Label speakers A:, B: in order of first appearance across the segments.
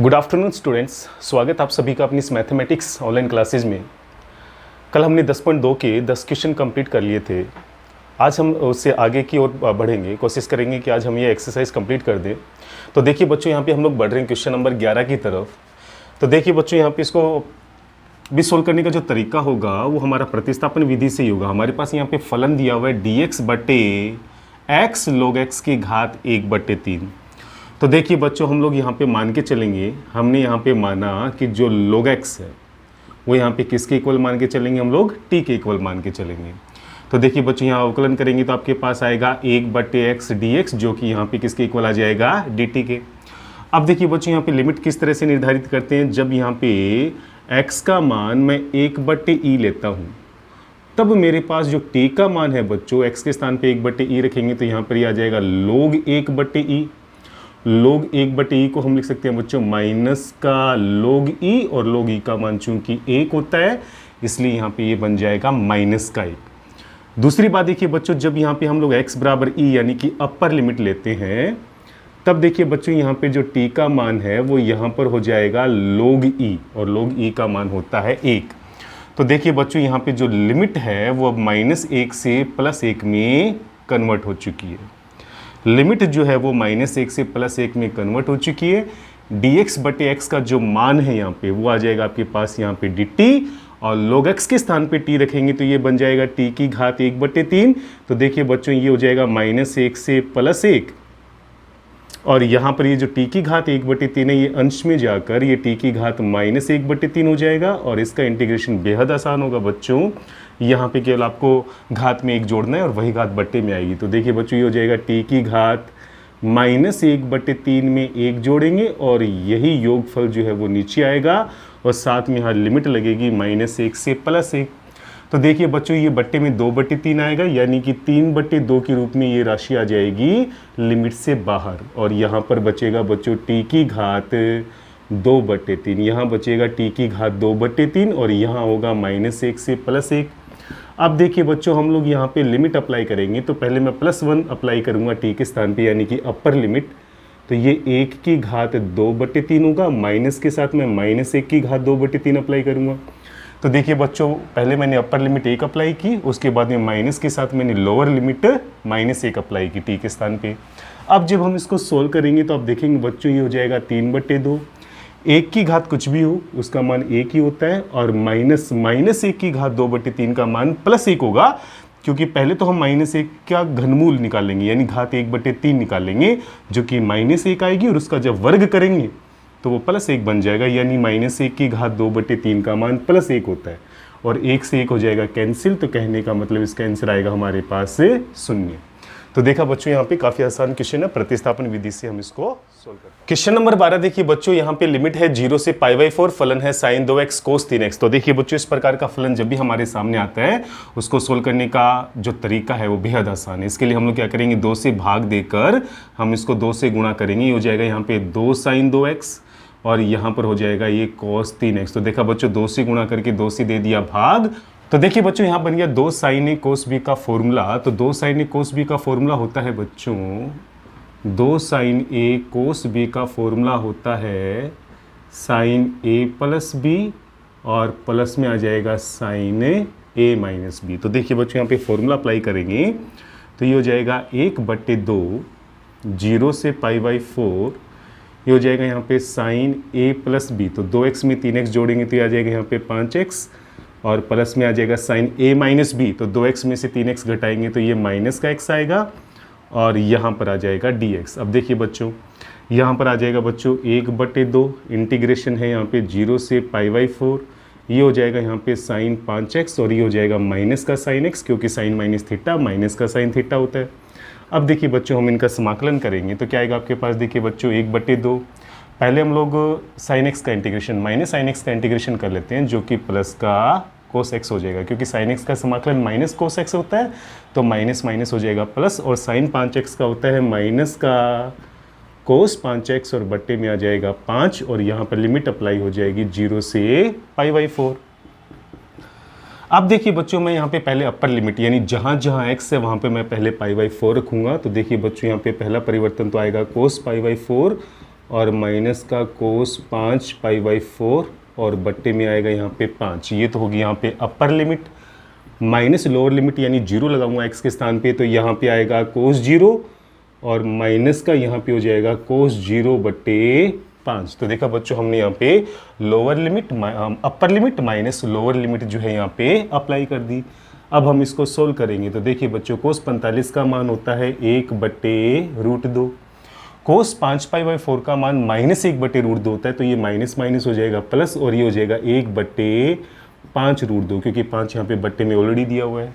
A: Good afternoon students, स्वागत आप सभी का अपनी इस मैथमेटिक्स ऑनलाइन क्लासेज में। कल हमने 10.2 के 10 क्वेश्चन कंप्लीट कर लिए थे। आज हम उससे आगे की ओर बढ़ेंगे, कोशिश करेंगे कि आज हम ये एक्सरसाइज कंप्लीत कर दें। तो देखिए बच्चों, यहाँ पे हम लोग बढ़ रहे हैं क्वेश्चन नंबर 11 की तरफ। तो देखिए बच्चों, यहाँ पे इसको भी सोल्व करने का जो तरीका होगा वो हमारा प्रतिस्थापन विधि से ही होगा। हमारे पास यहाँ पे फलन दिया हुआ है dx बटे x log x की घात 1/3। तो देखिए बच्चों, हम लोग यहाँ पे मान के चलेंगे, हमने यहाँ पे माना कि जो log x है वो यहाँ पे किसके इक्वल मान के चलेंगे, हम लोग t के इक्वल मान के चलेंगे। तो देखिए बच्चों, यहाँ अवकलन करेंगे तो आपके पास आएगा 1/x dx, जो कि यहाँ पे किसके इक्वल आ जाएगा, dt के। अब देखिए बच्चों, यहाँ पे लिमिट किस तरह से निर्धारित करते हैं। जब यहाँ पे x का मान मैं 1/e लेता हूँ, तब मेरे पास जो t का मान है बच्चों, x के स्थान पे 1/e रखेंगे तो यहाँ पर ये आ जाएगा log 1/e। log 1/e को हम लिख सकते हैं बच्चों माइनस का log e, और log e का मान चूंकि 1 होता है इसलिए यहाँ पे ये बन जाएगा -1। दूसरी बात देखिए बच्चों, जब यहाँ पे हम लोग x बराबर e यानी कि अपर लिमिट लेते हैं, तब देखिए बच्चों यहाँ पे जो t का मान है वो यहाँ पर हो जाएगा log e, और log e का मान होता है 1। तो देखिए बच्चों, यहाँ पे जो लिमिट है वो अब -1 से +1 में कन्वर्ट हो चुकी है। लिमिट जो है वो -1 से +1 में कन्वर्ट हो चुकी है। dx बटे x का जो मान है यहाँ पे वो आ जाएगा आपके पास यहाँ पे dt, और log x के स्थान पे t रखेंगे तो ये बन जाएगा t की घात 1/3। तो देखिए बच्चों, ये हो जाएगा -1 से +1, और यहाँ पर ये जो t की घात 1/3 है ये अंश में जाकर ये t की घात -1/3 हो जाएगा, और इसका इंटीग्रेशन बेहद आसान होगा बच्चों। यहाँ पे केवल आपको घात में 1 जोड़ना है और वही घात बट्टे में आएगी। तो देखिए बच्चों, ये हो जाएगा t की घात -1/3 में 1 जोड़ेंगे और यही योगफल जो है वो नीचे आएगा, और साथ में यहाँ लिमिट लगेगी -1 से +1। तो देखिए बच्चों, ये बट्टे में 2/3 आएगा, यानी कि 3/2 के रूप में ये राशि आ जाएगी लिमिट से बाहर, और यहाँ पर बचेगा बच्चों t की घात 2/3। यहाँ बचेगा t की घात 2/3, और यहाँ होगा -1 से +1। अब देखिए बच्चों, हम लोग यहाँ पे लिमिट अप्लाई करेंगे तो पहले मैं +1 अप्लाई करूँगा t के स्थान पे, यानी कि अपर लिमिट। तो ये 1 की घात 2/3 होगा, माइनस के साथ मैं -1 की घात 2/3 अप्लाई करूँगा। तो देखिए बच्चों, पहले मैंने अपर लिमिट 1 अप्लाई की, उसके बाद में माइनस के साथ मैंने लोअर लिमिट -1 अप्लाई की t के स्थान पे। अब जब हम इसको सोल्व करेंगे तो आप देखेंगे बच्चों, ये हो जाएगा 3/2। 1 की घात कुछ भी हो उसका मान 1 ही होता है, और -1 की घात 2/3 का मान +1 होगा, क्योंकि पहले तो हम -1 का घनमूल निकालेंगे, यानी घात 1/3 निकालेंगे, जो कि -1 आएगी, और उसका जब वर्ग करेंगे तो वो +1 बन जाएगा, यानी -1 की घात 2/3 का मान +1 होता है, और 1 से 1 हो जाएगा कैंसिल। तो कहने का मतलब इसका आंसर आएगा हमारे पास से 0। तो देखा बच्चों, यहाँ पे काफ़ी आसान क्वेश्चन है, प्रतिस्थापन विधि से हम इसको सोल्व करते हैं। क्वेश्चन नंबर 12 देखिए बच्चों, यहाँ पे लिमिट है 0 से π/4, फलन है sin 2x cos 3x। तो देखिए बच्चों, इस प्रकार का फलन जब भी हमारे सामने आता है उसको सोल्व करने का जो तरीका है वो बेहद आसान है। इसके लिए हम लोग क्या करेंगे, 2 से भाग देकर हम इसको 2 से गुणा करेंगे। ये हो जाएगा यहाँ पे 2 sin 2x, और यहाँ पर हो जाएगा ये cos 3x। तो देखा बच्चों, 2 से गुणा करके 2 से दे दिया भाग। तो देखिए बच्चों, यहाँ बन गया 2 sin a cos b का फॉर्मूला। तो 2 sin a cos b का फॉर्मूला होता है बच्चों, 2 sin a cos b का फॉर्मूला होता है sin a + b, और प्लस में आ जाएगा sin a - b। तो देखिए बच्चों, यहाँ पे फॉर्मूला अप्लाई करेंगे तो ये हो जाएगा 1/2, 0 से π/4, ये हो जाएगा यहाँ पे sin a + b। तो 2x में 3x जोड़ेंगे तो ये आ जाएगा यहाँ पे 5x, और प्लस में आ जाएगा sin a - b। तो 2x में से 3x घटाएंगे तो ये माइनस का x आएगा, और यहाँ पर आ जाएगा dx। अब देखिए बच्चों, यहाँ पर आ जाएगा बच्चों 1/2, इंटीग्रेशन है यहाँ पे 0 से π/4, ये हो जाएगा यहाँ पे sin 5x, और ये हो जाएगा माइनस का sin x, क्योंकि sin - θ माइनस का sin θ होता है। अब देखिए बच्चों, हम इनका समाकलन करेंगे तो क्या आएगा आपके पास, देखिए बच्चों 1/2। पहले हम लोग sin x का इंटीग्रेशन sin x का इंटीग्रेशन कर लेते हैं, जो कि प्लस का cos x हो जाएगा, क्योंकि sin x का समाकलन -cos x होता है, तो माइनस माइनस हो जाएगा प्लस, और sin 5x का होता है माइनस का cos 5x, और बट्टे में आ जाएगा 5, और यहाँ पर लिमिट अप्लाई हो जाएगी 0 से π/4। अब देखिए बच्चों, मैं यहाँ पे पहले अपर लिमिट, यानी जहाँ जहाँ x है वहाँ पे मैं पहले π/4 रखूँगा। तो देखिए बच्चों, यहाँ पे पहला परिवर्तन तो आएगा cos π/4 और माइनस का कोस 5 π/4 और बट्टे में आएगा यहाँ पे 5। ये तो होगी यहाँ पे upper limit, minus lower limit यानी 0 लगाऊंगा x के स्थान पे, तो यहाँ पे आएगा कोस 0 और माइनस का यहाँ पे हो जाएगा कोस 0/5। तो देखा बच्चों, हमने यहाँ पे lower limit upper limit minus lower limit जो है यहाँ पे अप्लाई कर दी। अब हम इसको सोल्व करेंगे। तो देखिए बच्चों, कोस 45 का मान होता है 1/√2, कोस 5 π/4 का मान -1/√2 होता है, तो ये माइनस माइनस हो जाएगा प्लस और ये हो जाएगा 1/5√2, क्योंकि 5 यहाँ पे बट्टे में ऑलरेडी दिया हुआ है।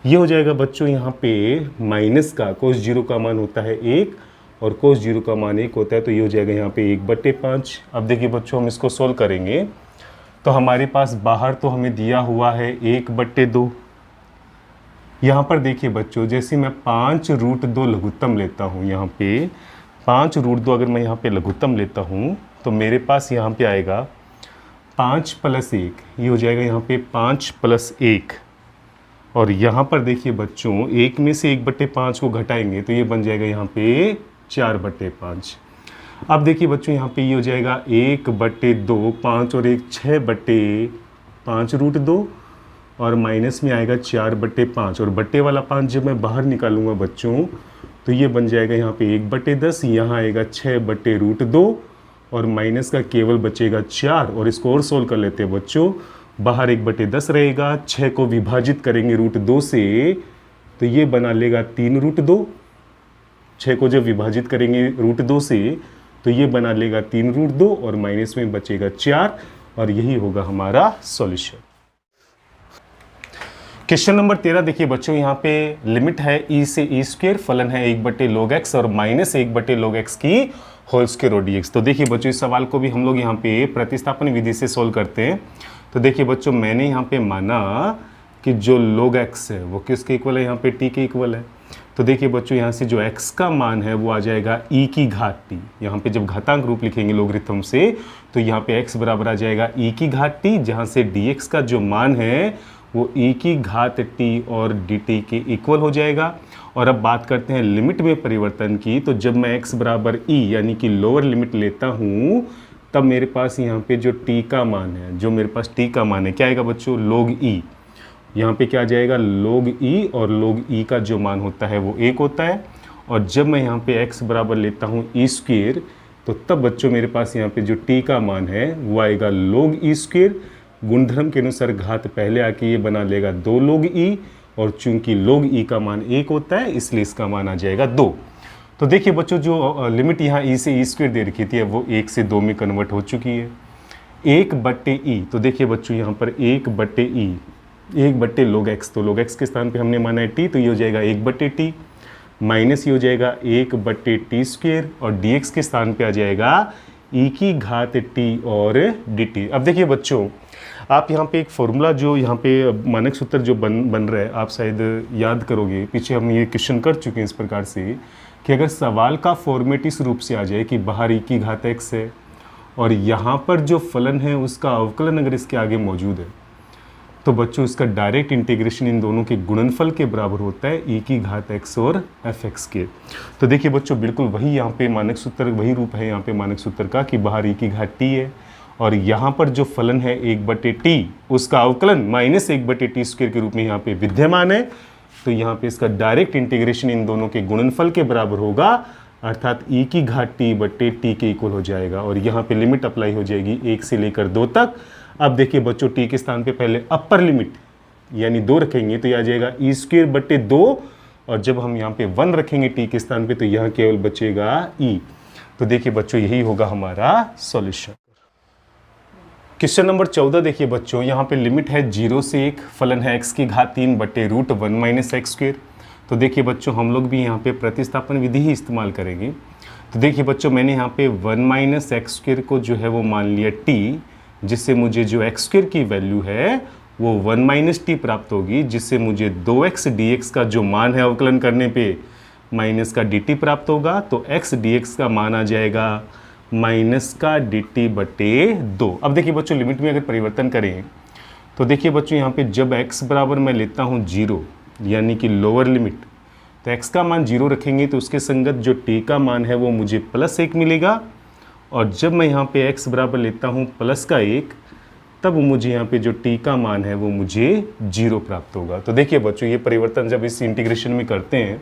A: ये हो जाएगा बच्चों यहाँ पे माइनस का कोस 0 का मान होता है 1 और कोस 0 का मान 1 होता है, तो ये हो जाएगा यहाँ पे 1/5। अब देखिए बच्चों, हम इसको सोल्व करेंगे तो हमारे पास बाहर तो हमें दिया हुआ है 1/2। यहाँ पर देखिए बच्चों, जैसे मैं 5√2 लघुत्तम लेता हूँ, यहाँ पे 5√2 अगर मैं यहाँ पे लघुत्तम लेता हूँ तो मेरे पास यहाँ पे आएगा 5 + 1, ये हो जाएगा यहाँ पे 5 + 1। और यहाँ पर देखिए बच्चों, 1 में से 1/5 को घटाएंगे तो ये बन जाएगा यहाँ पे 4/5। अब देखिए बच्चों, यहाँ पे ये हो जाएगा 1/2, 5 और 1 6/5√2 और माइनस में आएगा 4/5 और बट्टे वाला 5 जब मैं बाहर निकालूंगा बच्चों तो ये बन जाएगा यहाँ पे 1/10, यहाँ आएगा 6/√2 और माइनस का केवल बचेगा 4। और इसको और सोल्व कर लेते हैं बच्चों, बाहर 1/10 रहेगा, 6 को विभाजित करेंगे √2 से तो ये बना लेगा 3√2। 6 को जब विभाजित करेंगे √2 से तो ये बना लेगा 3√2 और माइनस में बचेगा 4 और यही होगा हमारा सॉल्यूशन। क्वेश्चन नंबर 13 देखिए बच्चों, यहाँ पे लिमिट है e से e², फलन है 1/log x और माइनस 1/log x की होल स्क्वायर और dx। तो देखिए बच्चों, इस सवाल को भी हम लोग यहाँ पे प्रतिस्थापन विधि से सोल्व करते हैं। तो देखिए बच्चों, मैंने यहाँ पे माना कि जो log x है वो किसके इक्वल है, यहाँ पे t के इक्वल है। तो देखिए बच्चों, यहाँ से जो x का मान है वो आ जाएगा e की घात t। यहाँ पे जब घातांक रूप लिखेंगे लोगरिथम से तो यहाँ पे x बराबर आ जाएगा e की घात t, जहाँ से dx का जो मान है वो e की घात t और dt के इक्वल हो जाएगा। और अब बात करते हैं लिमिट में परिवर्तन की। तो जब मैं x बराबर e यानी कि लोअर लिमिट लेता हूँ तब मेरे पास यहाँ पे जो t का मान है, जो मेरे पास t का मान है क्या आएगा बच्चों, log e। यहाँ पे क्या आ जाएगा log e, और log e का जो मान होता है वो 1 होता है। और जब मैं यहाँ पे x बराबर लेता हूँ e² तो तब बच्चों मेरे पास यहाँ पे जो t का मान है वो आएगा log e²। गुणधर्म के अनुसार घात पहले आके ये बना लेगा 2 log e, और चूंकि log e का मान 1 होता है इसलिए इसका मान आ जाएगा 2। तो देखिए बच्चों, जो लिमिट यहाँ e से e² दे रखी थी वो 1 से 2 में कन्वर्ट हो चुकी है। 1/e, तो देखिए बच्चों यहाँ पर 1/e 1/log x, तो log x के स्थान पे हमने माना है t, तो ये हो जाएगा 1/t माइनस ये हो जाएगा 1/t² और dx के स्थान पे आ जाएगा e की घात t और dt। अब देखिए बच्चों, आप यहाँ पे एक फॉर्मूला जो यहाँ पे मानक सूत्र जो बन रहा है, आप शायद याद करोगे, पीछे हम ये क्वेश्चन कर चुके हैं इस प्रकार से कि अगर सवाल का फॉर्मेट इस रूप से आ जाए कि बाहर e की घात x है और यहाँ पर जो फलन है उसका अवकलन अगर इसके आगे मौजूद है तो बच्चों इसका डायरेक्ट इंटीग्रेशन इन दोनों के गुणनफल के बराबर होता है e की घात x और fx के। तो देखिए बच्चों, बिल्कुल वही यहाँ पे मानक सूत्र, वही रूप है यहाँ पे मानक सूत्र का कि बाहर e की घात t है और यहाँ पर जो फलन है 1/t उसका अवकलन -1/t² के रूप में यहाँ पे विद्यमान है। तो यहाँ पे इसका डायरेक्ट इंटीग्रेशन इन दोनों के गुणनफल के बराबर होगा, अर्थात e की घात t/t के इक्वल हो जाएगा। और यहाँ पे लिमिट अप्लाई हो जाएगी 1 से लेकर 2 तक। अब देखिए बच्चों, t के स्थान पे पहले अपर लिमिट यानी 2 रखेंगे तो यह आ जाएगा e²/2 और जब हम यहाँ पे 1 रखेंगे t के स्थान पे तो यहाँ केवल बचेगा e। तो देखिए बच्चों, यही होगा हमारा सॉल्यूशन। क्वेश्चन नंबर 14 देखिए बच्चों, यहाँ पे लिमिट है 0 से 1, फलन है x की घात 3/√1 - x²। तो देखिए बच्चों, हम लोग भी यहाँ पे प्रतिस्थापन विधि ही इस्तेमाल करेंगे। तो देखिए बच्चों, मैंने यहाँ पे 1 - x² को जो है वो मान लिया t, जिससे मुझे जो x² की वैल्यू है वो 1 - t प्राप्त होगी, जिससे मुझे 2x dx का जो मान है अवकलन करने पे माइनस का dt प्राप्त होगा। तो x dx का मान आ जाएगा माइनस का dt/2। अब देखिए बच्चों, लिमिट में अगर परिवर्तन करें तो देखिए बच्चों, यहाँ पे जब x बराबर मैं लेता हूँ 0 यानी कि लोअर लिमिट, तो x का मान 0 रखेंगे तो उसके संगत जो t का मान है वो मुझे +1 मिलेगा और जब मैं यहाँ पे x बराबर लेता हूँ प्लस का 1, तब मुझे यहाँ पे जो t का मान है वो मुझे 0 प्राप्त होगा। तो देखिए बच्चों, ये परिवर्तन जब इस इंटीग्रेशन में करते हैं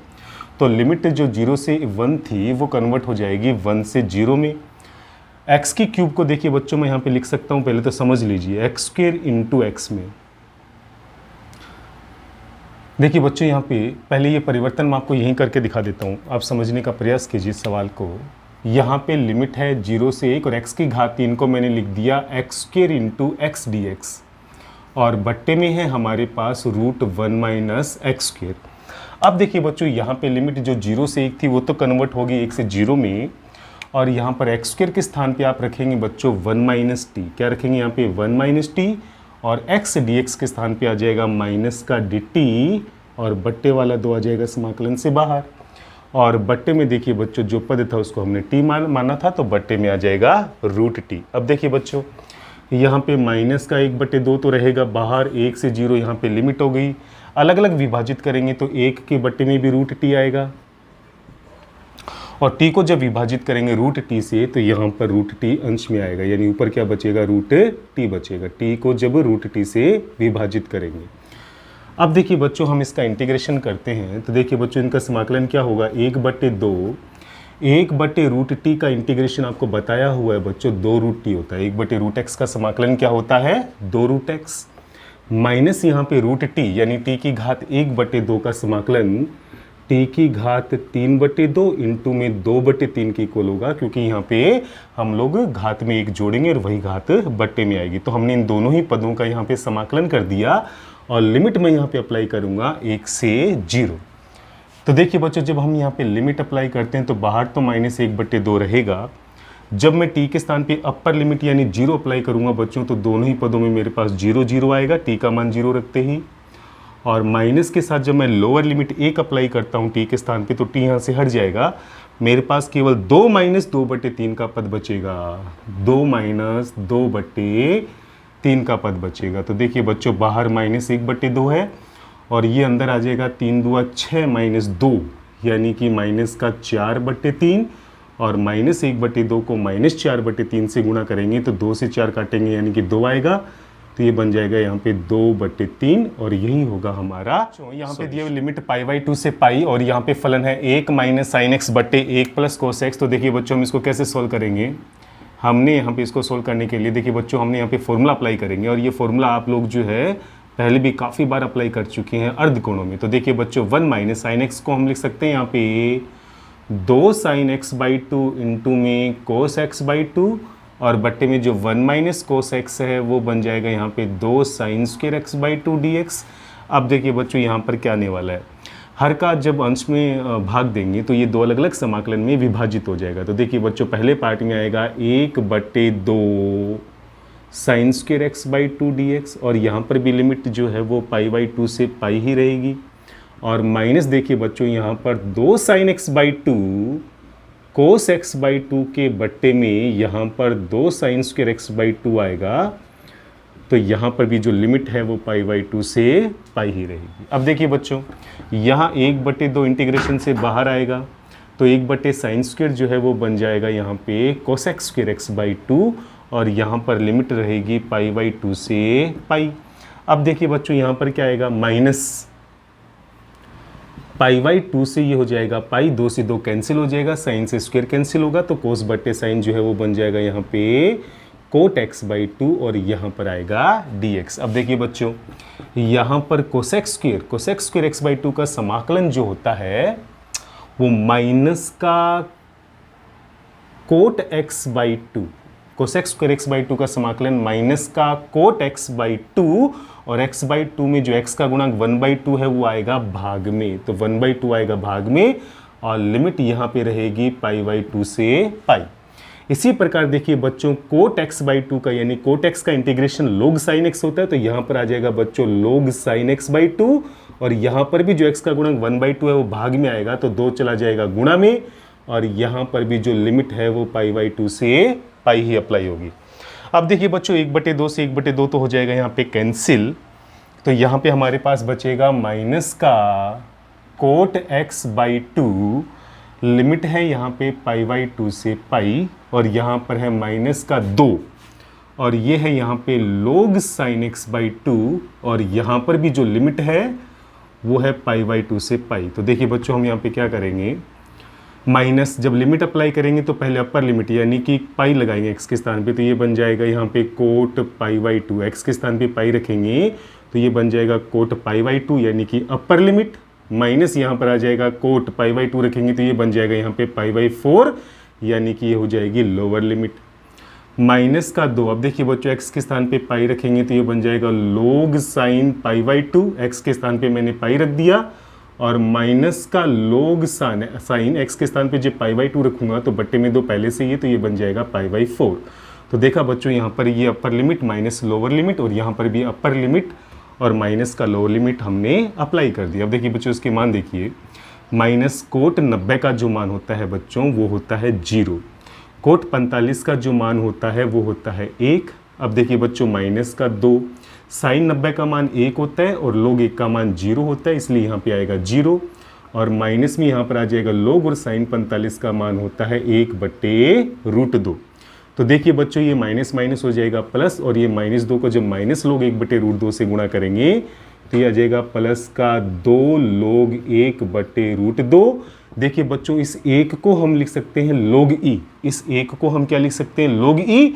A: तो लिमिट जो 0 से 1 थी वो कन्वर्ट हो जाएगी 1 से 0 में। x की क्यूब को देखिए बच्चों, मैं यहाँ पे लिख सकता हूँ, पहले तो समझ लीजिए, एक्स स्क्वेयर इंटू एक्स में। देखिए बच्चों, यहाँ पे पहले ये परिवर्तन मैं आपको यहीं करके दिखा देता हूँ, आप समझने का प्रयास कीजिए सवाल को। यहाँ पे लिमिट है 0 से 1 और x की घात 3 को मैंने लिख दिया x square into x D x, और बट्टे में है हमारे पास √1 माइनस एक्स स्क्वेयर। अब देखिए बच्चों, यहाँ पे लिमिट जो 0 से 1 थी वो तो कन्वर्ट होगी 1 से 0 में, और यहाँ पर एक्स स्क्वेयर के स्थान पे आप रखेंगे बच्चों 1 माइनस टी। क्या रखेंगे यहाँ पे? 1 माइनस टी, और x dx के स्थान पे आ जाएगा माइनस का dt, और बट्टे वाला 2 आ जाएगा समाकलन से बाहर। और बट्टे में देखिए बच्चों, जो पद था उसको हमने t माना था, तो बट्टे में आ जाएगा √t। अब देखिए बच्चों, यहाँ पे माइनस का 1/2 तो रहेगा बाहर, 1 से 0 यहाँ पे लिमिट हो गई। अलग अलग विभाजित करेंगे तो 1 के बट्टे में भी √t आएगा, और t को जब विभाजित करेंगे √t से तो यहाँ पर √t अंश में आएगा, यानी ऊपर क्या बचेगा? √t बचेगा। t को जब √t से विभाजित करेंगे। अब देखिए बच्चों, हम इसका इंटीग्रेशन करते हैं तो देखिए बच्चों, इनका समाकलन क्या होगा? 1/2, 1/√t का इंटीग्रेशन आपको बताया हुआ है बच्चों 2√t होता है। 1/√x का समाकलन क्या होता है? 2√x, माइनस यहाँ पे √t यानी t की घात 1/2 का समाकलन t की घात 3/2 इंटू में 2/3 के इक्वल होगा, क्योंकि यहाँ पे हम लोग घात में 1 जोड़ेंगे और वही घात बट्टे में आएगी। तो हमने इन दोनों ही पदों का यहाँ पे समाकलन कर दिया, और लिमिट मैं यहाँ पे अप्लाई करूँगा 1 से 0। तो देखिए बच्चों, जब हम यहाँ पे लिमिट अप्लाई करते हैं तो बाहर तो -1/2 रहेगा। जब मैं t के स्थान पे अपर लिमिट यानी 0 अप्लाई करूँगा बच्चों, तो दोनों ही पदों में मेरे पास 0 0 आएगा, t का मान 0 रखते ही। और माइनस के साथ जब मैं लोअर लिमिट 1 अप्लाई करता हूँ t के स्थान पे, तो t यहाँ से हट जाएगा, मेरे पास केवल 2 - 2/3 का पद बचेगा। 2 - 2/3 का पद बचेगा। तो देखिए बच्चों, बाहर -1/2 है, और ये अंदर आ जाएगा 3 दूआ 6 - 2 यानी कि -4/3, और -1/2 को -4/3 से गुणा करेंगे तो 2 से 4 काटेंगे यानी कि 2 आएगा, तो ये बन जाएगा यहाँ पे 2/3, और यही होगा हमारा। यहाँ पे दिए लिमिट π/2 से पाई, और यहाँ पे फलन है 1 - sin x बट्टे 1 + cos x। तो देखिए बच्चों, हम इसको कैसे सोल्व करेंगे? हमने यहाँ पे इसको सोल्व करने के लिए देखिए बच्चों, हमने यहाँ पे फॉर्मूला अप्लाई करेंगे, और ये फॉर्मूला आप लोग जो है पहले भी काफ़ी बार अप्लाई कर चुके हैं अर्धकोणों में। तो देखिए बच्चों, 1 - sin x को हम लिख सकते हैं यहाँ पे 2 sin x/2 इंटू में cos x/2, और बट्टे में जो 1 - cos x है वो बन जाएगा यहाँ पे 2 sin² x/2 dx। अब देखिए बच्चों, यहाँ पर क्या आने वाला है? हर का जब अंश में भाग देंगे तो ये 2 अलग अलग समाकलन में विभाजित हो जाएगा। तो देखिए बच्चों, पहले पार्ट में आएगा 1/2 sin² x/2 dx, और यहाँ पर भी लिमिट जो है वो π/2 से पाई ही रहेगी, और माइनस देखिए बच्चों, यहाँ पर 2 sin x/2 cos x/2 के बट्टे में यहाँ पर 2 sin² x/2 आएगा, तो यहाँ पर भी जो लिमिट है वो π/2 से पाई ही रहेगी। अब देखिए बच्चों, यहाँ 1/2 इंटीग्रेशन से बाहर आएगा, तो 1/sin² जो है वो बन जाएगा यहाँ पे cos x² x/2, और यहाँ पर लिमिट रहेगी π/2 से पाई। अब देखिए बच्चों, यहाँ पर क्या आएगा? माइनस π/2 से ये हो जाएगा पाई, 2 से 2 कैंसिल हो जाएगा, साइन से स्क्वायर कैंसिल होगा, तो cos बट्टे साइन जो है वो बन जाएगा यहाँ पे cot x/2, और यहाँ पर आएगा dx। अब देखिए बच्चों, यहाँ पर cos x² x/2 का समाकलन जो होता है वो माइनस का cot x/2, cos x² x/2 का समाकलन माइनस का cot x/2, और x/2 में जो x का गुणांक 1/2 है वो आएगा भाग में, तो 1/2 आएगा भाग में, और लिमिट यहाँ पे रहेगी π/2 से पाई। इसी प्रकार देखिए बच्चों, cot x/2 का यानी cot x का इंटीग्रेशन log sin x होता है, तो यहाँ पर आ जाएगा बच्चों log sin x/2, और यहाँ पर भी जो x का गुणांक 1/2 है वो भाग में आएगा, तो 2 चला जाएगा गुणा में, और यहाँ पर भी जो लिमिट है वो π/2 से पाई ही अप्लाई होगी। अब देखिए बच्चों, 1/2 से 1/2 तो हो जाएगा यहाँ पे कैंसिल, तो यहाँ पे हमारे पास बचेगा माइनस का cot x/2, लिमिट है यहाँ पे π/2 से पाई, और यहाँ पर है माइनस का 2, और ये है यहाँ पे log sin x/2, और यहाँ पर भी जो लिमिट है वो है π/2 से पाई। तो देखिए बच्चों, हम यहाँ पे क्या करेंगे, माइनस जब लिमिट अप्लाई करेंगे तो पहले अपर लिमिट यानी कि पाई लगाएंगे x के स्थान पे, तो ये बन जाएगा यहाँ पे कोट π/2, x के स्थान पे पाई रखेंगे तो ये बन जाएगा कोट π/2 यानी कि अपर लिमिट, माइनस यहाँ पर आ जाएगा कोट π/2 रखेंगे तो ये बन जाएगा यहाँ पे π/4 यानी कि ये हो जाएगी लोअर लिमिट। माइनस का 2, अब देखिए बच्चों x के स्थान पे पाई रखेंगे तो ये बन जाएगा log sin π/2, x के स्थान पे मैंने पाई रख दिया, और माइनस का log sin x के स्थान पे जब π/2 रखूंगा तो बट्टे में 2 पहले से ही, तो ये बन जाएगा π/4। तो देखा बच्चों, यहाँ पर ये upper limit minus lower limit, और यहाँ पर भी अपर लिमिट और माइनस का लोअर लिमिट हमने अप्लाई कर दिया। अब देखिए बच्चों, इसके मान देखिए, माइनस कोट 90 का जो मान होता है बच्चों वो होता है 0, कोट 45 का जो मान होता है वो होता है 1। अब देखिए बच्चों, माइनस का 2, साइन 90 का मान 1 होता है और log 1 का मान 0 होता है, इसलिए यहाँ पे आएगा 0, और माइनस में यहाँ पर आ जाएगा log और साइन 45 का मान होता है 1/√2। तो देखिए बच्चों, ये माइनस माइनस हो जाएगा प्लस, और ये -2 को जब माइनस log 1/√2 से गुणा करेंगे तो ये आ जाएगा प्लस का 2 log 1/√2। देखिए बच्चों, इस 1 को हम लिख सकते हैं log e, इस 1 को हम क्या लिख सकते हैं log e,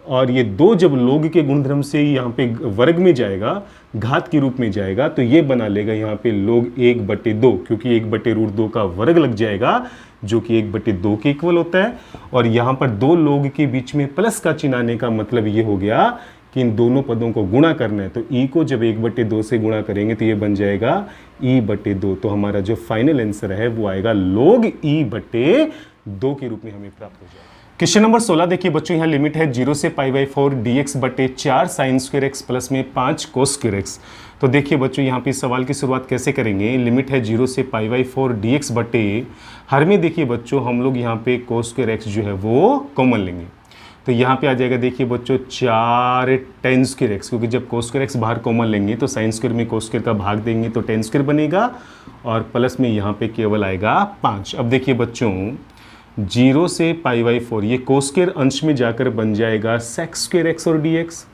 A: और ये 2 जब log के गुणधर्म से यहाँ पे वर्ग में जाएगा, घात के रूप में जाएगा, तो ये बना लेगा यहाँ पे log 1/2, क्योंकि 1/√2 का वर्ग लग जाएगा जो कि 1/2 के इक्वल होता है, और यहाँ पर 2 log के बीच में प्लस का चिन्ह आने का मतलब ये हो गया कि इन दोनों पदों को गुणा करना है, तो e को जब 1/2 से गुणा करेंगे तो ये बन जाएगा e/2। तो हमारा जो फाइनल आंसर है वो आएगा log e/2 के रूप में हमें प्राप्त हो जाएगा। क्वेश्चन नंबर 16 देखिए बच्चों, यहाँ लिमिट है 0 से π/4 dx/4 sin² x प्लस में 5 cos² x। तो देखिए बच्चों, यहाँ पे सवाल की शुरुआत कैसे करेंगे, लिमिट है 0 से π/4 dx/, हर में देखिए बच्चों हम लोग यहाँ पे cos² x जो है वो कॉमन लेंगे, तो यहाँ पे आ जाएगा देखिए बच्चों 4 tan² x, क्योंकि जब cos² x बाहर कॉमन लेंगे तो sin² में cos² का भाग देंगे तो tan² बनेगा, और प्लस में यहाँ पे केवल आएगा 5। अब देखिए बच्चों, 0 से π/4 ये cos² अंश में जाकर बन जाएगा sec² x और dx,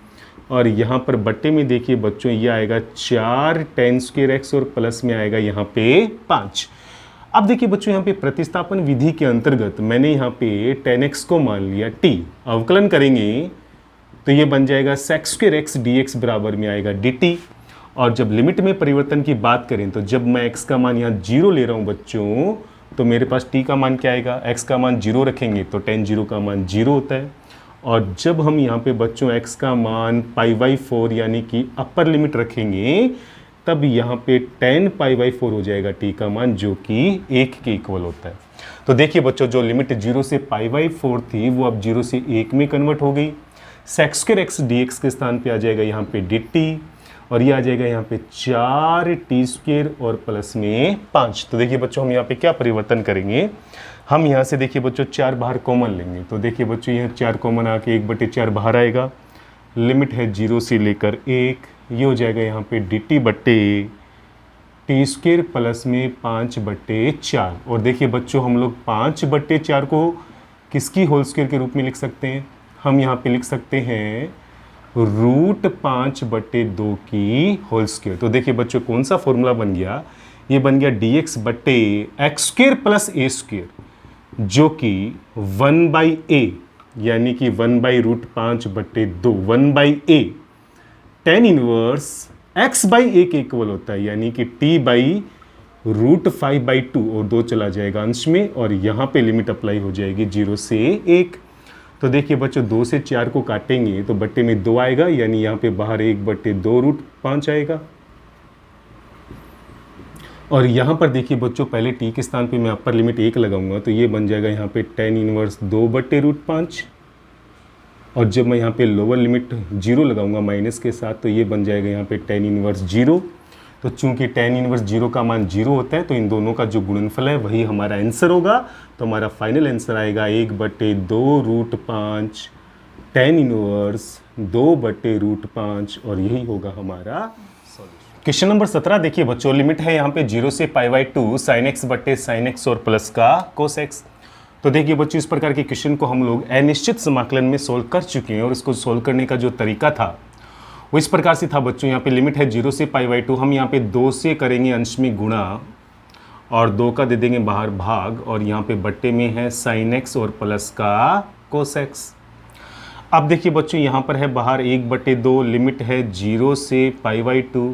A: और यहाँ पर बट्टे में देखिए बच्चों ये आएगा 4 tan² x और प्लस में आएगा यहाँ पे 5। अब देखिए बच्चों, यहाँ पे प्रतिस्थापन विधि के अंतर्गत मैंने यहाँ पे tan x को मान लिया t, अवकलन करेंगे तो ये बन जाएगा sec² x dx बराबर में आएगा dt, और जब लिमिट में परिवर्तन की बात करें तो जब मैं x का मान यहाँ 0 ले रहा हूँ बच्चों, तो मेरे पास t का मान क्या आएगा, x का मान 0 रखेंगे तो tan 0 का मान 0 होता है, और जब हम यहाँ पे बच्चों x का मान π/4 यानी कि अपर लिमिट रखेंगे तब यहाँ पे tan π/4 हो जाएगा t का मान, जो कि 1 के इक्वल होता है। तो देखिए बच्चों, जो लिमिट 0 से π/4 थी वो अब 0 से 1 में कन्वर्ट हो गई, sec² x dx के स्थान पे आ जाएगा यहाँ पे dt, और ये आ जाएगा यहाँ पे 4t² और प्लस में 5। तो देखिए बच्चों, हम यहाँ पे क्या परिवर्तन करेंगे, हम यहाँ से देखिए बच्चों 4 बाहर कॉमन लेंगे, तो देखिए बच्चों यहाँ 4 कॉमन आके 1/4 बाहर आएगा, लिमिट है 0 से लेकर 1, ये हो जाएगा यहाँ पे dt/t² प्लस में 5/4। और देखिए बच्चों, हम लोग 5/4 को किसकी होल स्क्वायर के रूप में लिख सकते हैं, हम यहाँ पे लिख सकते हैं √5/2 की होल स्क्वायर। तो देखिए बच्चों, कौन सा फॉर्मूला बन गया, ये बन गया dx/x² प्लस a², जो कि 1/a यानी कि 1/√5/2 1/a tan इनवर्स x/a के इक्वल होता है, यानी कि t/√5/2, और 2 चला जाएगा अंश में, और यहाँ पे लिमिट अप्लाई हो जाएगी 0 से 1। तो देखिए बच्चों, 2 से 4 को काटेंगे तो बट्टे में 2 आएगा, यानी यहाँ पे बाहर 1/2√5 आएगा, और यहाँ पर देखिए बच्चों, पहले t के स्थान पे मैं अपर लिमिट 1 लगाऊंगा तो ये बन जाएगा यहाँ पे tan इनवर्स 2/√5, और जब मैं यहाँ पे लोअर लिमिट 0 लगाऊंगा माइनस के साथ तो ये बन जाएगा यहाँ पे tan इनवर्स 0। तो चूंकि tan इनवर्स 0 का मान 0 होता है तो इन दोनों का जो गुणनफल है वही हमारा आंसर होगा। तो हमारा फाइनल आंसर आएगा 1/2√5 tan इनवर्स 2/√5, और यही होगा हमारा सॉल्यूशन। क्वेश्चन नंबर 17 देखिए बच्चों, लिमिट है यहाँ पे 0 से π/2 sin x बटे sin x और प्लस का cos x। तो देखिए बच्चों, इस प्रकार के क्वेश्चन को हम लोग अनिश्चित समाकलन में सोल्व कर चुके हैं और इसको सोल्व करने का जो तरीका था वो इस प्रकार से था बच्चों। यहाँ पे लिमिट है 0 से π/2, हम यहाँ पे 2 से करेंगे अंश में गुणा और 2 का दे देंगे बाहर भाग, और यहाँ पे बट्टे में है sin x और प्लस का cos x। अब देखिए बच्चों, यहाँ पर है बाहर 1/2, लिमिट है 0 से π/2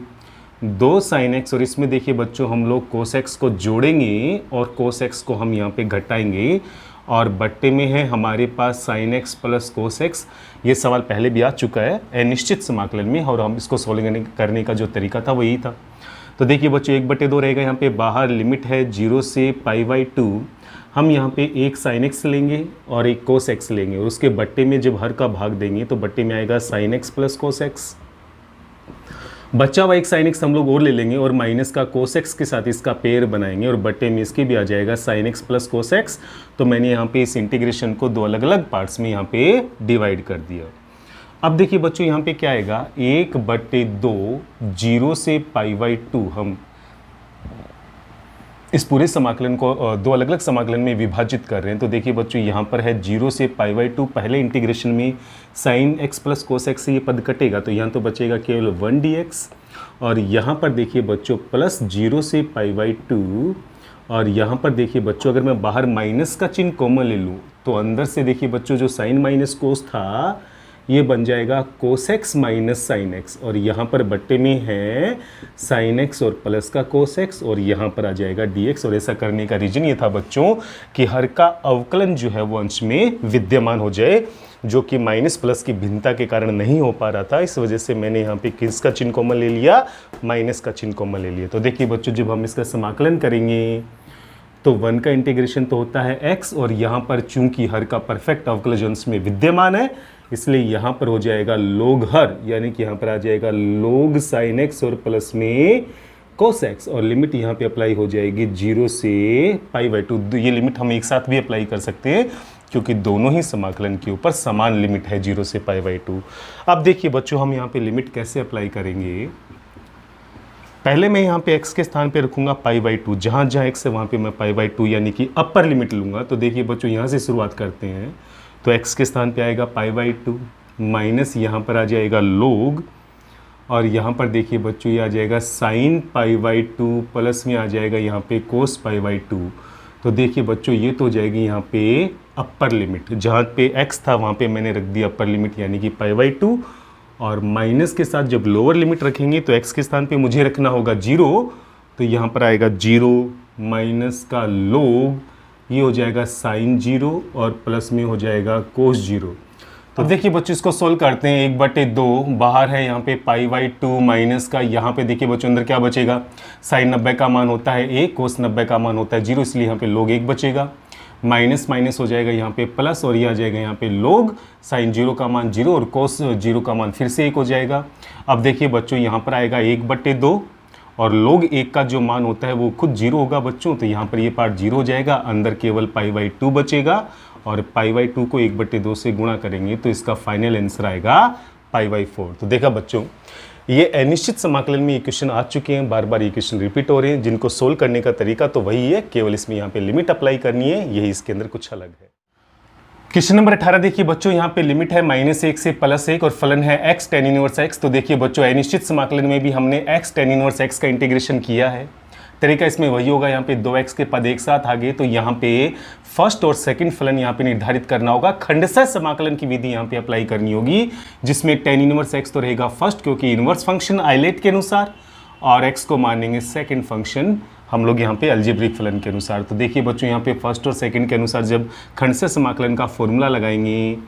A: 2 sin x, और इसमें देखिए बच्चों हम लोग cos x को जोड़ेंगे और cos x को हम यहाँ पे घटाएंगे, और बट्टे में है हमारे पास sin x plus cos x। ये सवाल पहले भी आ चुका है अनिश्चित समाकलन में, और हम इसको सॉल्व करने का जो तरीका था वो यही था। तो देखिए बच्चों 1/2 रहेगा, यहाँ पे बाहर लिमिट है 0 से π/2, हम यहाँ पे एक sin x लेंगे और एक cos x लेंगे, और उसके बट्टे में जब हर का भाग देंगे तो बट्टे में आएगा sin x plus cos x। बच्चा हुआ एक sin x हम लोग और ले लेंगे और माइनस का cos x के साथ इसका पेयर बनाएंगे, और बट्टे में इसके भी आ जाएगा sin x plus cos x। तो मैंने यहाँ पे इस इंटीग्रेशन को 2 अलग अलग पार्ट्स में यहाँ पे डिवाइड कर दिया। अब देखिए बच्चों, यहाँ पे क्या आएगा 1/2 0 से π/2, हम इस पूरे समाकलन को 2 अलग अलग समाकलन में विभाजित कर रहे हैं। तो देखिए बच्चों, यहाँ पर है 0 से π/2, पहले इंटीग्रेशन में sin x plus cos x से ये पद कटेगा, तो यहाँ तो बचेगा केवल 1 dx, और यहाँ पर देखिए बच्चों प्लस 0 से π/2, और यहाँ पर देखिए बच्चों अगर मैं बाहर माइनस का चिन्ह कॉमन ले लूँ तो अंदर से देखिए बच्चों जो sin माइनस cos था ये बन जाएगा cos x minus sin x, और यहाँ पर बट्टे में है sin x और प्लस का cos x, और यहाँ पर आ जाएगा dx। और ऐसा करने का रीजन ये था बच्चों कि हर का अवकलन जो है वो अंश में विद्यमान हो जाए, जो कि माइनस प्लस की भिन्नता के कारण नहीं हो पा रहा था। इस वजह से मैंने यहाँ पे किसका चिन्ह कॉमन ले लिया, माइनस का चिन्ह कॉमन ले लिया। तो देखिए बच्चों, जब हम इसका समाकलन करेंगे तो 1 का इंटीग्रेशन तो होता है x, और यहाँ पर चूंकि हर का परफेक्ट अवकलज अंश में विद्यमान है इसलिए यहाँ पर हो जाएगा log हर, यानी कि यहाँ पर आ जाएगा log sin x और प्लस में cos x, और लिमिट यहाँ पे अप्लाई हो जाएगी 0 से π/2। ये लिमिट हम एक साथ भी अप्लाई कर सकते हैं क्योंकि दोनों ही समाकलन के ऊपर समान लिमिट है 0 से π/2। अब देखिए बच्चों, हम यहाँ पे लिमिट कैसे अप्लाई करेंगे। पहले मैं यहाँ पे x के स्थान पे रखूँगा π/2, जहाँ जहाँ x है वहाँ पे मैं π/2 यानी कि अपर लिमिट लूँगा। तो देखिए बच्चों, यहाँ से शुरुआत करते हैं। तो x के स्थान पे आएगा π/2 माइनस यहाँ पर आ जाएगा log, और यहाँ पर देखिए बच्चों ये आ जाएगा sin π/2 प्लस में आ जाएगा यहाँ पे cos π/2। तो देखिए बच्चों, ये तो हो जाएगी यहाँ पे अपर लिमिट, जहाँ पे x था वहाँ पे मैंने रख दिया अपर लिमिट यानी कि π/2, और माइनस के साथ जब लोअर लिमिट रखेंगे तो x के स्थान पे मुझे रखना होगा 0, तो यहाँ पर आएगा 0 माइनस का log, ये हो जाएगा sin 0 और प्लस में हो जाएगा cos 0। तो देखिए बच्चों, इसको सोल्व करते हैं। 1/2 बाहर है यहाँ पे π/2 माइनस का, यहाँ पे देखिए बच्चों अंदर क्या बचेगा, sin 90 का मान होता है 1, cos 90 का मान होता है 0, इसलिए यहाँ पे log 1 बचेगा। माइनस माइनस हो जाएगा यहाँ पे प्लस, और ये आ जाएगा यहाँ पे log sin 0 का मान 0 और cos 0 का मान फिर से 1 हो जाएगा। अब देखिए बच्चों, यहाँ पर आएगा 1/2, और log 1 का जो मान होता है वो खुद 0 होगा बच्चों, तो यहाँ पर ये पार्ट 0 हो जाएगा, अंदर केवल π/2 बचेगा, और π/2 को 1/2 से गुणा करेंगे तो इसका फाइनल आंसर आएगा π/4। तो देखा बच्चों, ये अनिश्चित समाकलन में ये क्वेश्चन आ चुके हैं, बार बार ये क्वेश्चन रिपीट हो रहे हैं, जिनको सोल्व करने का तरीका तो वही है, केवल इसमें यहाँ पे लिमिट अप्लाई करनी है, यही इसके अंदर कुछ अलग है। क्वेश्चन नंबर 18 देखिए बच्चों, यहाँ पे लिमिट है -1 से +1 और फलन है x tan इनवर्स x। तो देखिए बच्चों, अनिश्चित समाकलन में भी हमने x tan इनवर्स x का इंटीग्रेशन किया है। तरीका इसमें वही होगा, यहाँ पे 2x के पद एक साथ आ गए तो यहाँ पे फर्स्ट और सेकंड फलन यहाँ पे निर्धारित करना होगा। खंडशः समाकलन की विधि यहाँ पे अप्लाई करनी होगी, जिसमें tan इनवर्स x तो रहेगा फर्स्ट क्योंकि इनवर्स फंक्शन आइलेट के अनुसार, और x को मानेंगे सेकंड फंक्शन हम लोग यहाँ पे अलजेब्रिक फलन के अनुसार। तो देखिए बच्चों, यहाँ पे फर्स्ट और सेकंड के अनुसार जब खंडशः समाकलन का फॉर्मूला लगाएंगे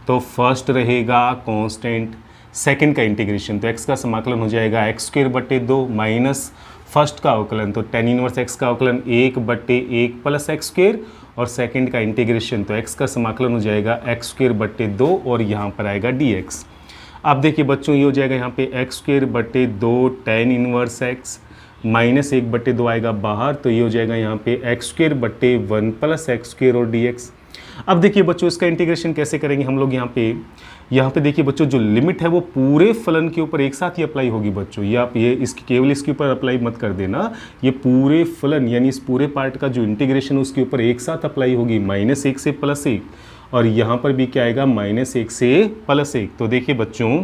A: तो फर्स्ट रहेगा कांस्टेंट, सेकंड का इंटीग्रेशन तो x का समाकलन हो जाएगा x² माइनस फर्स्ट का अवकलन तो tan इनवर्स x का अवकलन 1/1 प्लस x², और सेकंड का इंटीग्रेशन तो x का समाकलन हो जाएगा x²/2 और यहाँ पर आएगा dx। अब देखिए बच्चों, ये हो जाएगा यहाँ पे x²/2 tan inverse x minus 1/2 आएगा बाहर, तो ये हो जाएगा यहाँ पे x²/1 प्लस x² और dx। अब देखिए बच्चों इसका इंटीग्रेशन कैसे करेंगे हम लोग। यहाँ पे देखिए बच्चों जो लिमिट है वो पूरे फलन के ऊपर एक साथ ही अप्लाई होगी बच्चों। ये आप ये इसकी केवल इसके ऊपर अप्लाई मत कर देना, ये पूरे फलन यानी इस पूरे पार्ट का जो इंटीग्रेशन उसके ऊपर एक साथ अप्लाई होगी, -1 से +1। और यहाँ पर भी क्या आएगा, -1 से +1। तो देखिए बच्चों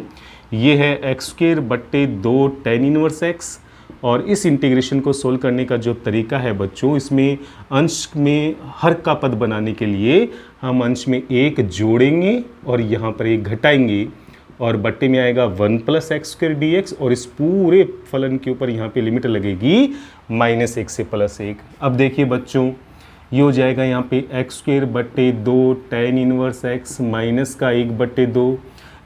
A: ये है x²/2 tan 1x। और इस इंटीग्रेशन को सोल्व करने का जो तरीका है बच्चों, इसमें अंश में हर का पद बनाने के लिए हम अंश में 1 जोड़ेंगे और यहाँ पर 1 घटाएंगे और बट्टे में आएगा 1 + x² dx। और इस पूरे फलन के ऊपर यहाँ पे लिमिट लगेगी -1 से +1। अब देखिए बच्चों ये हो जाएगा यहाँ पे x²/2 tan 1x माइनस का 1/2।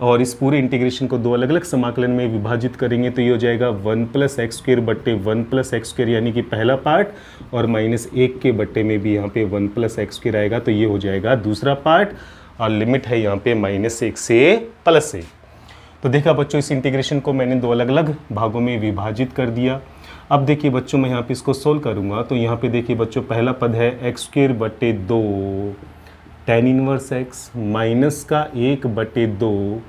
A: और इस पूरे इंटीग्रेशन को दो अलग अलग समाकलन में विभाजित करेंगे तो ये हो जाएगा 1 + x²/1 + x² यानी कि पहला पार्ट, और -1 के बट्टे में भी यहाँ पे 1 + x² आएगा तो ये हो जाएगा दूसरा पार्ट। और लिमिट है यहाँ पे -1 से +1। तो देखा बच्चों इस इंटीग्रेशन को मैंने दो अलग अलग भागों में विभाजित कर दिया। अब देखिए बच्चों मैं यहाँ पे इसको सोल्व करूँगा तो यहाँ पे देखिए बच्चों पहला पद है x²/2 tan 1x माइनस का 1/2।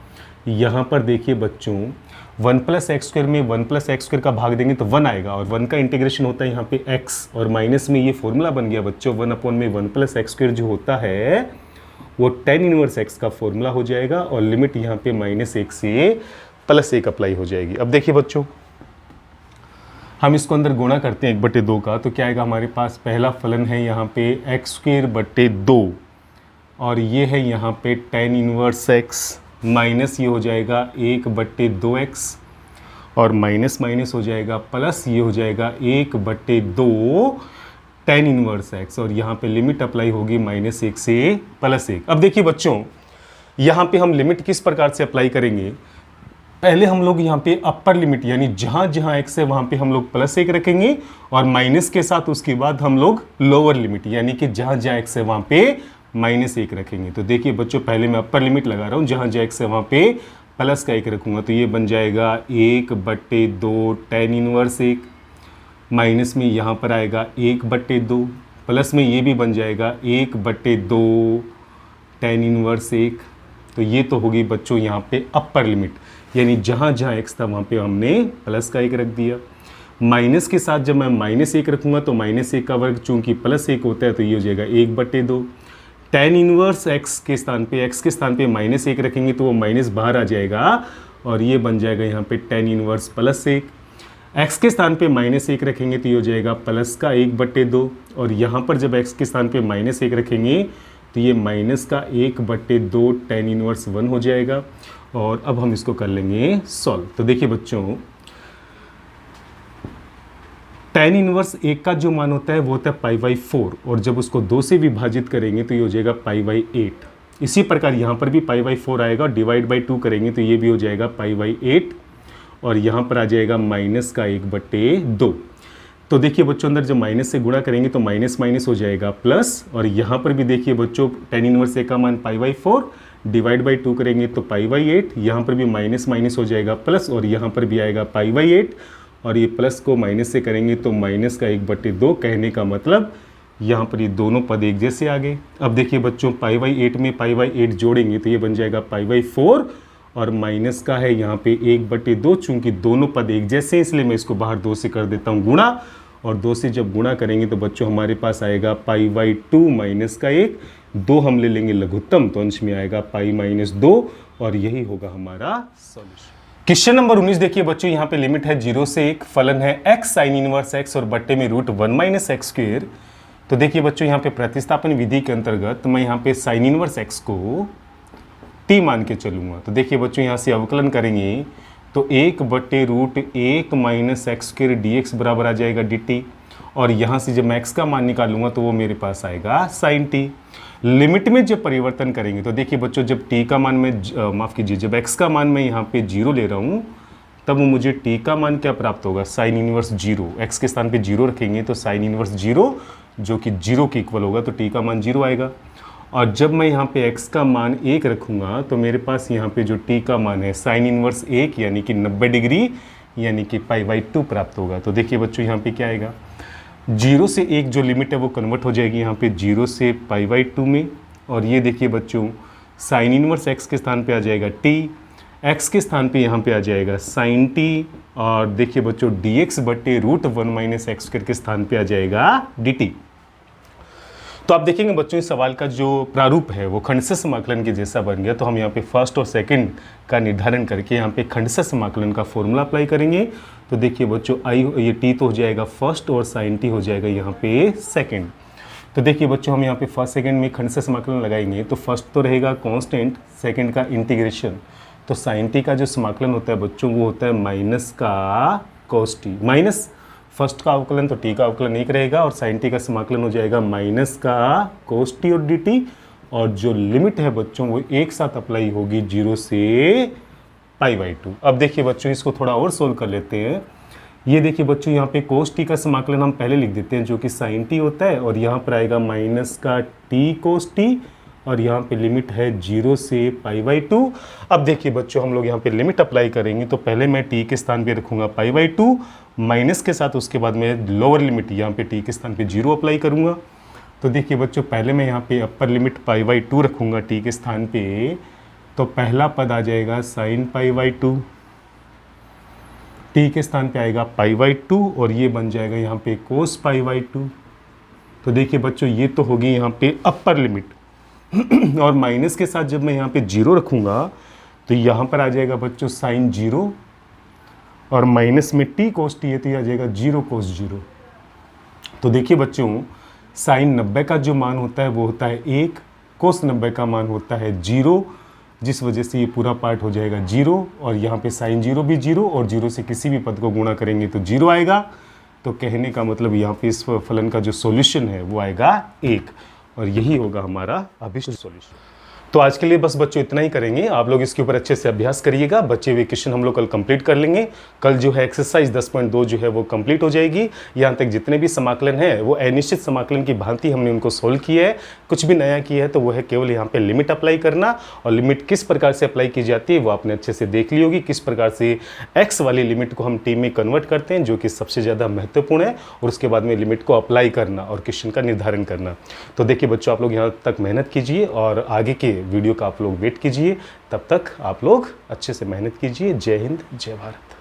A: यहाँ पर देखिए बच्चों 1 + x² में 1 + x² का भाग देंगे तो 1 आएगा, और 1 का इंटीग्रेशन होता है यहाँ पे x, और माइनस में ये फॉर्मूला बन गया बच्चों 1/1 + x² जो होता है वो tan 1x का फॉर्मूला हो जाएगा। और लिमिट यहाँ पे -1 से +1 अप्लाई हो जाएगी। अब देखिए बच्चों हम इसको अंदर गुणा करते हैं 1/2 का, तो क्या आएगा हमारे पास, पहला फलन है यहाँ पे x²/2 और ये है यहाँ पे tan 1x माइनस ये हो जाएगा 1/2x और माइनस माइनस हो जाएगा प्लस ये हो जाएगा 1/2 tan 1x, और यहाँ पे लिमिट अप्लाई होगी -1 से +1। अब देखिए बच्चों यहाँ पे हम लिमिट किस प्रकार से अप्लाई करेंगे। पहले हम लोग यहाँ पे अपर लिमिट यानी जहाँ जहाँ x है वहाँ पे हम लोग +1 रखेंगे, और माइनस के साथ उसके बाद हम लोग लोअर लिमिट यानी कि जहाँ जहाँ x है वहाँ पे -1 रखेंगे। तो देखिए बच्चों पहले मैं अपर लिमिट लगा रहा हूँ, जहाँ जहाँ x है वहाँ पे प्लस का 1 रखूँगा तो ये बन जाएगा 1/2 tan 1। माइनस में यहाँ पर आएगा 1/2, प्लस में ये भी बन जाएगा 1/2 tan 1। तो ये तो होगी बच्चों यहाँ पे अपर लिमिट, यानी जहाँ जहाँ x था वहाँ पे हमने प्लस का 1 रख दिया। माइनस के साथ जब मैं -1 रखूँगा तो -1 का वर्ग चूँकि +1 होता है तो ये हो जाएगा 1/2। tan 1x के स्थान पे -1 रखेंगे तो वो माइनस बाहर आ जाएगा और ये बन जाएगा यहाँ पे tan 1 +1। x के स्थान पे -1 रखेंगे तो ये हो जाएगा प्लस का 1/2, और यहाँ पर जब x के स्थान पे -1 रखेंगे तो ये माइनस का 1/2 tan 1 हो जाएगा। और अब हम इसको कर लेंगे सॉल्व। तो देखिए बच्चों tan 1 का जो मान होता है वो होता है π/4, और जब उसको 2 से विभाजित करेंगे तो ये हो जाएगा π/8। इसी प्रकार यहाँ पर भी π/4 आएगा, और डिवाइड बाई 2 करेंगे तो ये भी हो जाएगा π/8, और यहाँ पर आ जाएगा माइनस का 1/2। तो देखिए बच्चों अंदर जब माइनस से गुणा करेंगे तो माइनस माइनस हो जाएगा प्लस, और यहाँ पर भी देखिए बच्चों tan 1 का मान π/4 डिवाइड बाई 2 करेंगे तो π/8, यहाँ पर भी माइनस माइनस हो जाएगा प्लस, और यहाँ पर भी आएगा π/8, और ये प्लस को माइनस से करेंगे तो माइनस का 1/2। कहने का मतलब यहाँ पर ये दोनों पद एक जैसे आ गए। अब देखिए बच्चों π/8 में π/8 जोड़ेंगे तो ये बन जाएगा π/4, और माइनस का है यहाँ पे 1/2। चूँकि दोनों पद एक जैसे हैं इसलिए मैं इसको बाहर 2 से कर देता हूँ गुणा, और 2 से जब गुणा करेंगे तो बच्चों हमारे पास आएगा π/2 माइनस का 1, 2 हम ले लेंगे लघुत्तम तो अंश में आएगा π-2, और यही होगा हमारा सॉल्यूशन। क्वेश्चन नंबर 19 देखिए बच्चों, यहाँ पे लिमिट है 0 से 1, फलन है x sin 1x और बट्टे में √1 - x²। तो देखिए बच्चों यहाँ पे प्रतिस्थापन विधि के अंतर्गत मैं यहाँ पे sin 1x को t मान के चलूँगा। तो देखिए बच्चों यहाँ से अवकलन करेंगे तो 1/√1 - x² dx बराबर आ जाएगा dt, और यहाँ से जब मैं x का मान निकालूंगा तो वो मेरे पास आएगा sin t। लिमिट में जब परिवर्तन करेंगे तो देखिए बच्चों जब t का मान में माफ़ कीजिए जब x का मान मैं यहाँ पे 0 ले रहा हूँ तब मुझे t का मान क्या प्राप्त होगा, sin 1 0। x के स्थान पे 0 रखेंगे तो sin 1 0 जो कि 0 के इक्वल होगा, तो t का मान 0 आएगा। और जब मैं यहाँ पे x का मान 1 रखूँगा तो मेरे पास यहाँ पे जो t का मान है sin 1 1 यानी कि 90 डिग्री यानी कि π/2 प्राप्त होगा। तो देखिए बच्चों यहाँ पे क्या आएगा, 0 से 1 जो लिमिट है वो कन्वर्ट हो जाएगी यहाँ पे 0 से π/2 में, और ये देखिए बच्चों साइन इनवर्स x के स्थान पे आ जाएगा t, x के स्थान पे यहाँ पे आ जाएगा साइन t, और देखिए बच्चों dx बटे रूट 1 माइनस एक्स स्क्वायर के स्थान पे आ जाएगा dt। तो आप देखेंगे बच्चों इस सवाल का जो प्रारूप है वो खंडशः समाकलन के जैसा बन गया। तो हम यहाँ पे फर्स्ट और सेकंड का निर्धारण करके यहाँ पे खंडशः समाकलन का फॉर्मूला अप्लाई करेंगे। तो देखिए बच्चों आई ये t तो हो जाएगा फर्स्ट और साइन t हो जाएगा यहाँ पे सेकंड। तो देखिए बच्चों हम यहाँ पे फर्स्ट सेकंड में खंडशः समाकलन लगाएंगे तो फर्स्ट तो रहेगा कांस्टेंट, सेकंड का इंटीग्रेशन। तो साइन t का जो समाकलन होता है बच्चों वो होता है माइनस का cos t, माइनस फर्स्ट का अवकलन तो t का अवकलन एक रहेगा और साइन t का समाकलन हो जाएगा माइनस का cos t और dt, और जो लिमिट है बच्चों वो एक साथ अप्लाई होगी 0 से π/2। अब देखिए बच्चों इसको थोड़ा और सोल्व कर लेते हैं। ये देखिए बच्चों यहाँ पे cos t का समाकलन हम पहले लिख देते हैं जो कि साइन t होता है, और यहाँ पर आएगा माइनस का t cos t, और यहाँ पे लिमिट है 0 से π/2। अब देखिए बच्चों हम लोग यहाँ पे लिमिट अप्लाई करेंगे तो पहले मैं t के स्थान पे रखूँगा π/2 माइनस के साथ, उसके बाद मैं लोअर लिमिट यहाँ पे t के स्थान पे 0 अप्लाई करूँगा। तो देखिए बच्चों पहले मैं यहाँ पे अपर लिमिट π/2 रखूँगा t के स्थान पे, तो पहला पद आ जाएगा साइन π/2, t के स्थान पे आएगा π/2 और ये बन जाएगा यहाँ पे cos π/2। तो देखिए बच्चों ये तो होगी यहाँ पे अपर लिमिट और माइनस के साथ जब मैं यहाँ पे 0 रखूँगा तो यहाँ पर आ जाएगा बच्चों साइन 0 और माइनस में t cos t है तो ये आ जाएगा 0 cos 0। तो देखिए बच्चों साइन 90 का जो मान होता है वो होता है 1, cos 90 का मान होता है 0, जिस वजह से ये पूरा पार्ट हो जाएगा 0, और यहाँ पे साइन 0 भी 0 और 0 से किसी भी पद को गुणा करेंगे तो 0 आएगा। तो कहने का मतलब यहाँ पे इस फलन का जो सॉल्यूशन है वो आएगा 1, और यही होगा हमारा अभिष्ट सॉल्यूशन। तो आज के लिए बस बच्चों इतना ही करेंगे, आप लोग इसके ऊपर अच्छे से अभ्यास करिएगा। बच्चे हुए क्वेश्चन हम लोग कल कंप्लीट कर लेंगे। कल जो है एक्सरसाइज 10.2 जो है वो कंप्लीट हो जाएगी। यहाँ तक जितने भी समाकलन है वो अनिश्चित समाकलन की भांति हमने उनको सोल्व किया है। कुछ भी नया किया है तो वो है केवल यहाँ पे लिमिट अप्लाई करना, और लिमिट किस प्रकार से अप्लाई की जाती है वो आपने अच्छे से देख ली होगी, किस प्रकार से एक्स वाली लिमिट को हम टी में कन्वर्ट करते हैं जो कि सबसे ज़्यादा महत्वपूर्ण है, और उसके बाद में लिमिट को अप्लाई करना और क्वेश्चन का निर्धारण करना। तो देखिए बच्चों आप लोग यहाँ तक मेहनत कीजिए और आगे के वीडियो का आप लोग वेट कीजिए। तब तक आप लोग अच्छे से मेहनत कीजिए। जय हिंद, जय भारत।